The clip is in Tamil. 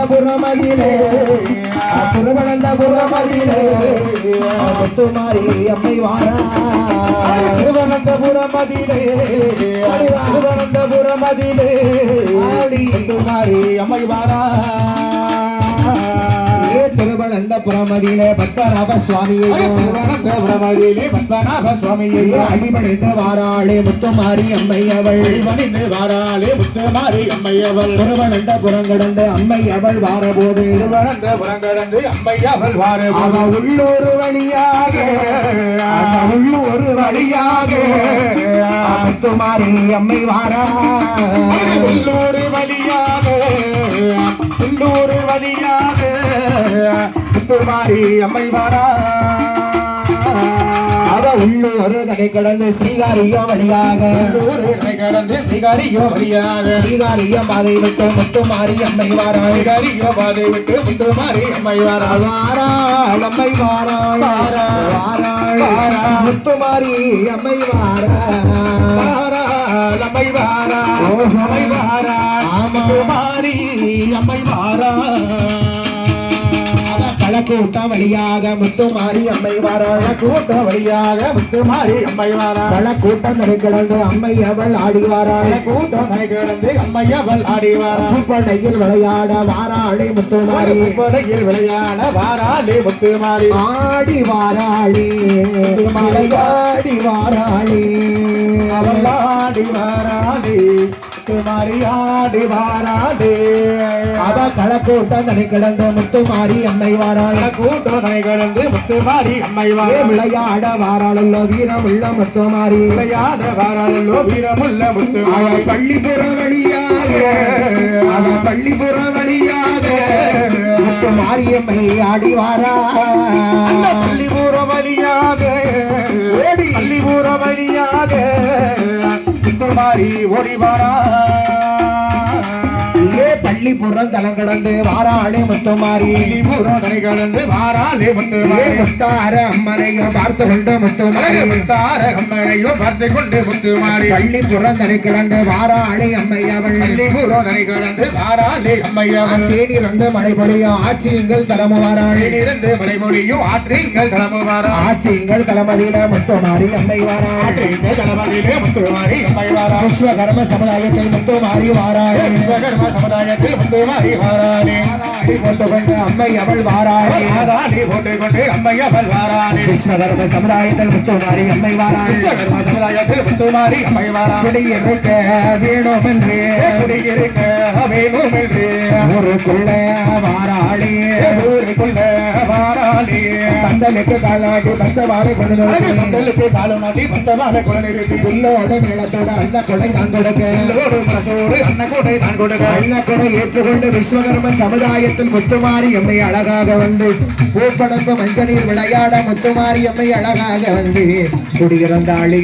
திருவனந்தபுரமதியிலே திருவனந்தபுரமதியிலே முத்துமாரி அம்மை வாரா திருவனந்தபுரமதியிலே திருவனந்தபுரமதியிலே முத்துமாரி அம்மை வாரா திருவனந்தபுரமதியிலே பத்மநாப சுவாமியே திருவனந்தபுரமதியிலே பத்மநாப சுவாமியே அடிபணிந்து வாராளே முத்துமாரி அம்மை அவள் அடிபணிந்து வாராளே முத்துமாரி அம்மை அவள் திருவனந்தபுரம் கடந்து அம்மை அவள் வாரபோது திருவனந்தபுரம் கடந்து அம்மை அவள் வாரபோது உள்ளூர் வழியாக உள்ளூர் வழியாக முத்துமாரி அம்மை வாரா உள்ளூர் வழியாக உள்ளூர் வழியாக முத்துமாரி அம்மை வாரா அவ உள்ளூர் தடை கடந்து ஸ்ரீகாரியோ வழியாக கடந்து ஸ்ரீகாரியோ வழியாக ஸ்ரீகாரியம் பாதை விட்டு முத்துமாரி அம்மை வாரா ஸ்ரீகாரியோ பாதை விட்டு முத்துமாரி அம்மை வாரா வாராள் அம்மை வாராள் வாராள் முத்துமாரி அம்மை வாரா வாராள் அம்மை வாரா அம்மை வாரா முத்துமாரி அம்மை வாரா கூட்டம் வழியாக முத்துமாரி அம்மை வாராள் கூட்டம் வழியாக முத்துமாரி அம்மை வாராள் கூட்டம் கிடந்து அம்மை அவள் ஆடி வாராள் கூட்டம் கிடந்து அம்மை அவள் ஆடி வாராள் படையில் விளையாட வாராளே முத்துமாரி படையில் விளையாட வாராளே முத்துமாரி ஆடி வாராளே விளையாடி வாராளே அவள் ஆடி வாராளே முத்துமாரி ஆடி வாராளே அவ களக்கூட்டம் தனி கிடந்து முத்துமாரி அம்மை வாராள் கூட்டம் தனி கிடந்து முத்துமாரி அம்மை வாரா விளையாட வாராளல்லோ வீரமுள்ள முத்துமாரி விளையாட வாராளல்லோ வீரமுள்ள முத்துமாரி பள்ளிப்புற வழியாக பள்ளிப்புற வழியாக முத்துமாரி அம்மை ஆடி வாரா பள்ளிப்புற வழியாக பள்ளிப்புற வழியாக முத்துமாரி ஓடி வாரா பள்ளிப்புறம் தலம் கடந்து வாராளே முத்துமாரி பள்ளிப்புறம் தலை கடந்து வாராளே முத்துமாரி முத்தார அம்மனையும் பார்த்து கொண்டு முத்துமாரி முத்தார அம்மனையும் பார்த்து கொண்டு முத்துமாரி பள்ளிப்புறம் தலை கடந்து வாராளே அம்மை அவள் பள்ளிப்புறம் தலை கடந்து வாராளே அம்மை அவள் தேனிருந்து மழை பொழியும் ஆட்சியங்கள் தலைமு வாராளே தேனிருந்து மழை பொழியும் ஆற்றிங்கள் தலைமு வாரா ஆட்சியங்கள் தலைமதியில முத்துமாரி அம்மை வாரா ஆற்றிங்கள் தலைமதியிலே முத்துமாரி அம்மை வாரா விஸ்வகர்ம சமுதாயத்தில் முத்துமாரி வாராளே விஸ்வகர்ம சமுதாயத்தில் முத்துமாரி வாராளே போட்டுக்கொண்டு அம்மை அவள் வாராளே ஆதாடி போட்டுக்கொண்டு அம்மை அவள் வாராளே விஸ்வகர்ம சமுதாயத்தில் முத்துமாரி அம்மை வாராளே விஸ்வகர்ம சமுதாயத்தில் முத்துமாரி அம்மை வாரா குடியிருக்க வேணும் என்று குடியிருக்க வேணும் என்று ஊருக்குள்ள வாராளே ஊருக்குள்ள வாராளே பந்தலுக்கு காலாடி பச்சவாடை கொண்டு பந்தலுக்கு காலநாட்டி பச்சவாடை கொண்டு நிறுத்தி உள்ளோட மேளத்தோட அண்ண கொடை தான் கொடுக்க உள்ளோடு மனசோடு அண்ண கொடை தான் கொடுக்க அண்ண கொடை ஏற்றுக்கொண்டு விஸ்வகர்ம சமுதாயத்தில் முத்துமாரி அம்மை அழகாக வந்து பூப்படப்பு மஞ்சளில் விளையாட முத்துமாரி அம்மை அழகாக வந்து குடியிருந்தாளே